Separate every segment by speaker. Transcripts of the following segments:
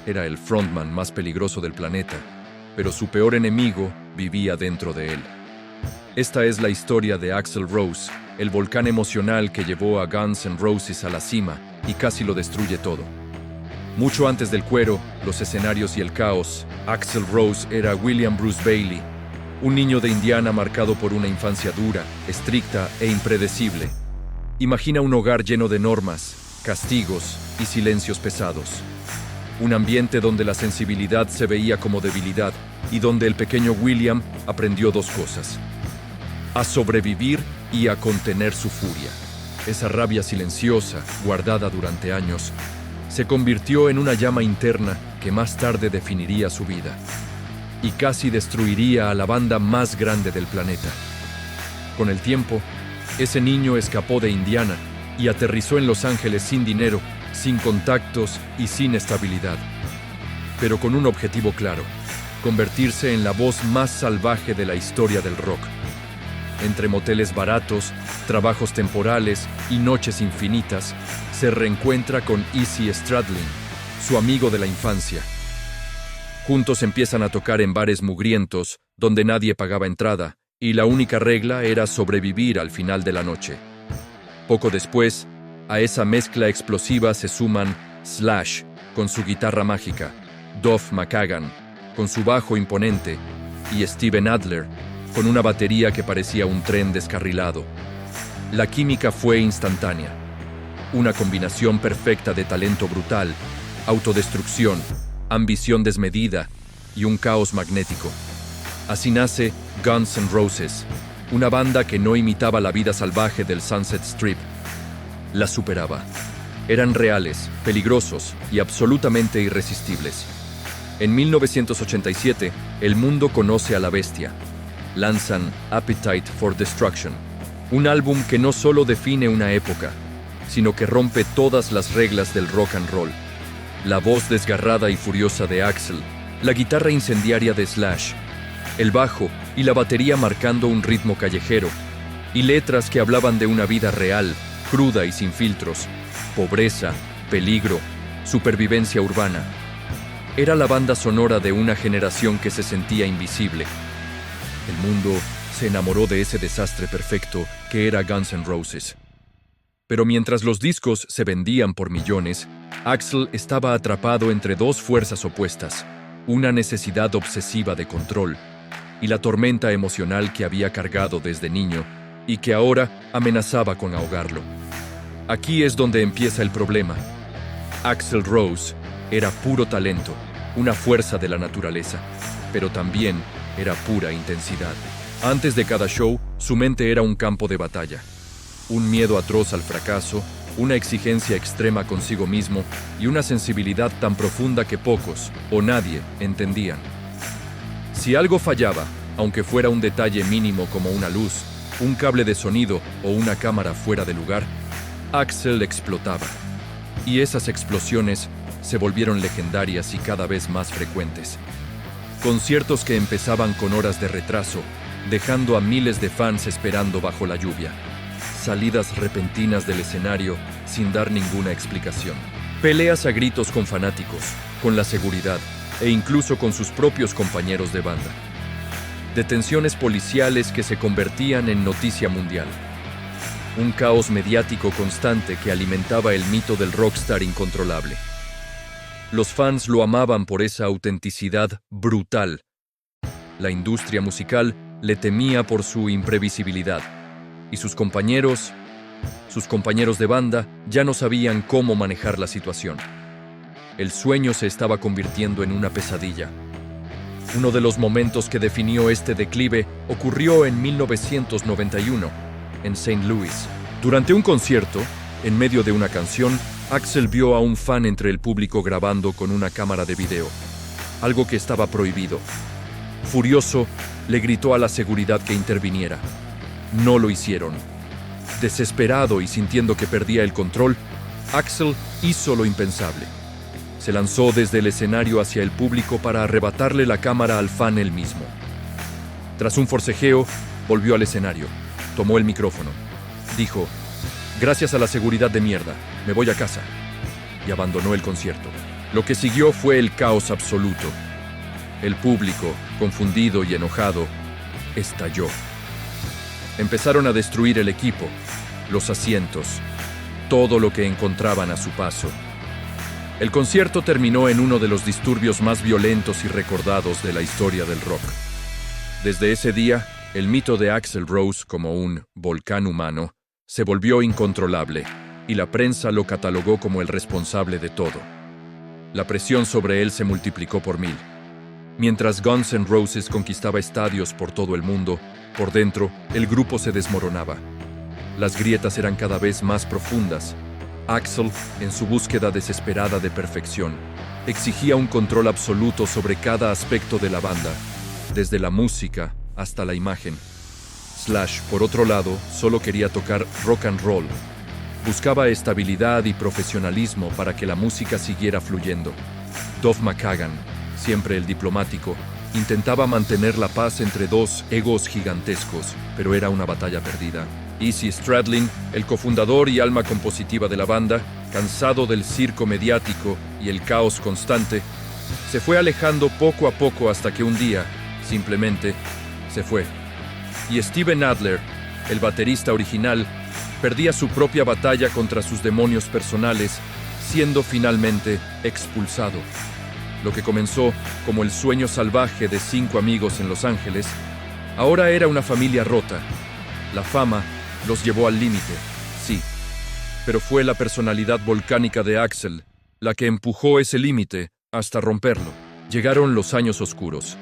Speaker 1: era el frontman más peligroso del planeta, pero su peor enemigo vivía dentro de él. Esta es la historia de Axl Rose, el volcán emocional que llevó a Guns N' Roses a la cima y casi lo destruye todo. Mucho antes del cuero, los escenarios y el caos, Axl Rose era William Bruce Bailey, un niño de Indiana marcado por una infancia dura, estricta e impredecible. Imagina un hogar lleno de normas, castigos y silencios pesados. Un ambiente donde la sensibilidad se veía como debilidad y donde el pequeño William aprendió dos cosas: a sobrevivir y a contener su furia. Esa rabia silenciosa, guardada durante años, se convirtió en una llama interna que más tarde definiría su vida y casi destruiría a la banda más grande del planeta. Con el tiempo, ese niño escapó de Indiana y aterrizó en Los Ángeles sin dinero, sin contactos y sin estabilidad, pero con un objetivo claro: convertirse en la voz más salvaje de la historia del rock. Entre moteles baratos, trabajos temporales y noches infinitas, se reencuentra con Izzy Stradlin, su amigo de la infancia. Juntos empiezan a tocar en bares mugrientos, donde nadie pagaba entrada, y la única regla era sobrevivir al final de la noche. Poco después, a esa mezcla explosiva se suman Slash, con su guitarra mágica, Duff McKagan, con su bajo imponente, y Steven Adler, con una batería que parecía un tren descarrilado. La química fue instantánea. Una combinación perfecta de talento brutal, autodestrucción, ambición desmedida y un caos magnético. Así nace Guns N' Roses, una banda que no imitaba la vida salvaje del Sunset Strip. La superaba. Eran reales, peligrosos y absolutamente irresistibles. En 1987, el mundo conoce a la bestia. Lanzan Appetite for Destruction, un álbum que no solo define una época, sino que rompe todas las reglas del rock and roll. La voz desgarrada y furiosa de Axl, la guitarra incendiaria de Slash, el bajo y la batería marcando un ritmo callejero, y letras que hablaban de una vida real, cruda y sin filtros, pobreza, peligro, supervivencia urbana. Era la banda sonora de una generación que se sentía invisible. El mundo se enamoró de ese desastre perfecto que era Guns N' Roses. Pero mientras los discos se vendían por millones, Axl estaba atrapado entre dos fuerzas opuestas: una necesidad obsesiva de control y la tormenta emocional que había cargado desde niño y que ahora amenazaba con ahogarlo. Aquí es donde empieza el problema. Axl Rose era puro talento, una fuerza de la naturaleza, pero también era pura intensidad. Antes de cada show, su mente era un campo de batalla. Un miedo atroz al fracaso, una exigencia extrema consigo mismo y una sensibilidad tan profunda que pocos, o nadie, entendían. Si algo fallaba, aunque fuera un detalle mínimo como una luz, un cable de sonido o una cámara fuera de lugar, Axl explotaba. Y esas explosiones se volvieron legendarias y cada vez más frecuentes. Conciertos que empezaban con horas de retraso, dejando a miles de fans esperando bajo la lluvia. Salidas repentinas del escenario sin dar ninguna explicación. Peleas a gritos con fanáticos, con la seguridad e incluso con sus propios compañeros de banda. Detenciones policiales que se convertían en noticia mundial. Un caos mediático constante que alimentaba el mito del rockstar incontrolable. Los fans lo amaban por esa autenticidad brutal. La industria musical le temía por su imprevisibilidad. Y sus compañeros de banda, ya no sabían cómo manejar la situación. El sueño se estaba convirtiendo en una pesadilla. Uno de los momentos que definió este declive ocurrió en 1991, en St. Louis. Durante un concierto, en medio de una canción, Axl vio a un fan entre el público grabando con una cámara de video, algo que estaba prohibido. Furioso, le gritó a la seguridad que interviniera. No lo hicieron. Desesperado y sintiendo que perdía el control, Axl hizo lo impensable. Se lanzó desde el escenario hacia el público para arrebatarle la cámara al fan él mismo. Tras un forcejeo, volvió al escenario, tomó el micrófono, dijo: «Gracias a la seguridad de mierda, me voy a casa», y abandonó el concierto. Lo que siguió fue el caos absoluto. El público, confundido y enojado, estalló. Empezaron a destruir el equipo, los asientos, todo lo que encontraban a su paso. El concierto terminó en uno de los disturbios más violentos y recordados de la historia del rock. Desde ese día, el mito de Axl Rose como un volcán humano se volvió incontrolable y la prensa lo catalogó como el responsable de todo. La presión sobre él se multiplicó por 1000. Mientras Guns N' Roses conquistaba estadios por todo el mundo, por dentro, el grupo se desmoronaba. Las grietas eran cada vez más profundas. Axl, en su búsqueda desesperada de perfección, exigía un control absoluto sobre cada aspecto de la banda, desde la música hasta la imagen. Slash, por otro lado, solo quería tocar rock and roll. Buscaba estabilidad y profesionalismo para que la música siguiera fluyendo. Duff McKagan, siempre el diplomático, intentaba mantener la paz entre dos egos gigantescos, pero era una batalla perdida. Izzy Stradlin, el cofundador y alma compositiva de la banda, cansado del circo mediático y el caos constante, se fue alejando poco a poco hasta que un día, simplemente, se fue. Y Steven Adler, el baterista original, perdía su propia batalla contra sus demonios personales, siendo finalmente expulsado. Lo que comenzó como el sueño salvaje de 5 amigos en Los Ángeles, ahora era una familia rota. La fama los llevó al límite, sí, pero fue la personalidad volcánica de Axl la que empujó ese límite hasta romperlo. Llegaron los años oscuros.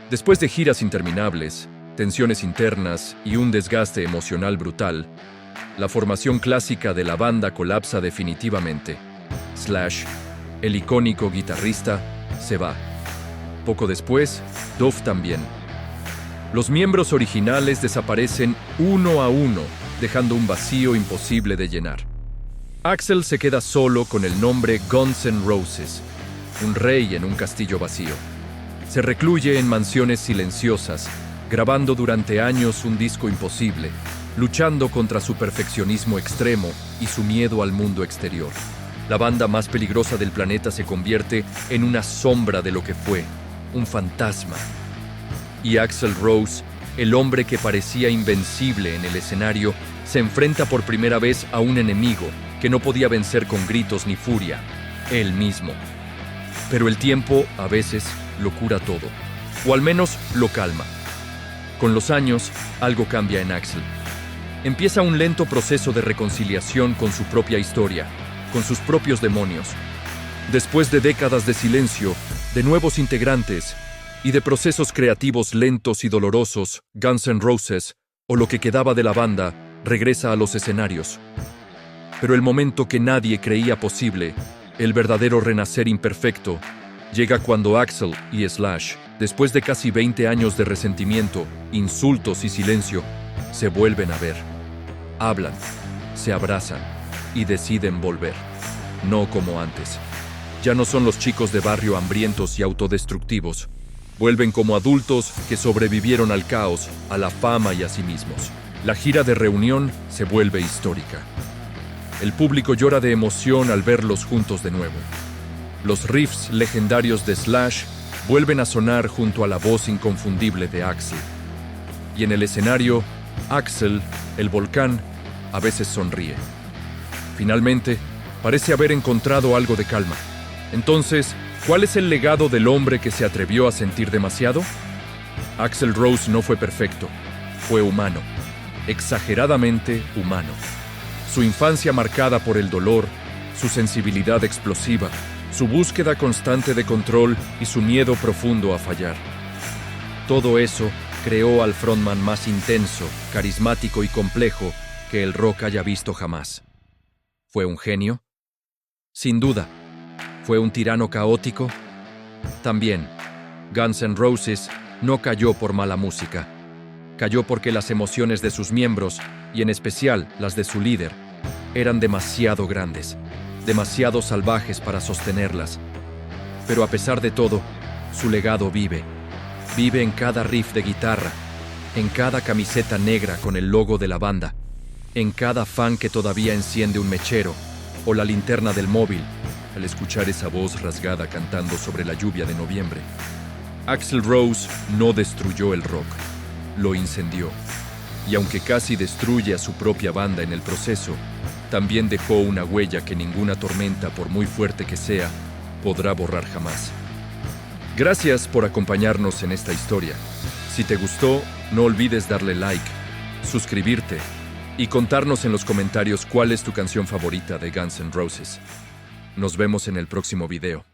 Speaker 1: Después de giras interminables, tensiones internas y un desgaste emocional brutal, la formación clásica de la banda colapsa definitivamente. Slash, el icónico guitarrista, se va. Poco después, Duff también. Los miembros originales desaparecen uno a uno, dejando un vacío imposible de llenar. Axl se queda solo con el nombre Guns N' Roses, un rey en un castillo vacío. Se recluye en mansiones silenciosas, grabando durante años un disco imposible, luchando contra su perfeccionismo extremo y su miedo al mundo exterior. La banda más peligrosa del planeta se convierte en una sombra de lo que fue, un fantasma. Y Axl Rose, el hombre que parecía invencible en el escenario, se enfrenta por primera vez a un enemigo que no podía vencer con gritos ni furia, él mismo. Pero el tiempo, a veces, lo cura todo, o al menos lo calma. Con los años, algo cambia en Axl. Empieza un lento proceso de reconciliación con su propia historia, con sus propios demonios. Después de décadas de silencio, de nuevos integrantes y de procesos creativos lentos y dolorosos, Guns N' Roses, o lo que quedaba de la banda, regresa a los escenarios. Pero el momento que nadie creía posible, el verdadero renacer imperfecto, llega cuando Axl y Slash, después de casi 20 años de resentimiento, insultos y silencio, se vuelven a ver. Hablan, se abrazan y deciden volver. No como antes. Ya no son los chicos de barrio hambrientos y autodestructivos. Vuelven como adultos que sobrevivieron al caos, a la fama y a sí mismos. La gira de reunión se vuelve histórica. El público llora de emoción al verlos juntos de nuevo. Los riffs legendarios de Slash vuelven a sonar junto a la voz inconfundible de Axl. Y en el escenario, Axl, el volcán, a veces sonríe. Finalmente, parece haber encontrado algo de calma. Entonces, ¿cuál es el legado del hombre que se atrevió a sentir demasiado? Axl Rose no fue perfecto, fue humano, exageradamente humano. Su infancia marcada por el dolor, su sensibilidad explosiva, su búsqueda constante de control y su miedo profundo a fallar. Todo eso creó al frontman más intenso, carismático y complejo que el rock haya visto jamás. ¿Fue un genio? Sin duda. ¿Fue un tirano caótico? También. Guns N' Roses no cayó por mala música. Cayó porque las emociones de sus miembros, y en especial las de su líder, eran demasiado grandes, demasiado salvajes para sostenerlas. Pero a pesar de todo, su legado vive. Vive en cada riff de guitarra, en cada camiseta negra con el logo de la banda, en cada fan que todavía enciende un mechero o la linterna del móvil al escuchar esa voz rasgada cantando sobre la lluvia de noviembre. Axl Rose no destruyó el rock, lo incendió. Y aunque casi destruye a su propia banda en el proceso, también dejó una huella que ninguna tormenta, por muy fuerte que sea, podrá borrar jamás. Gracias por acompañarnos en esta historia. Si te gustó, no olvides darle like, suscribirte y contarnos en los comentarios cuál es tu canción favorita de Guns N' Roses. Nos vemos en el próximo video.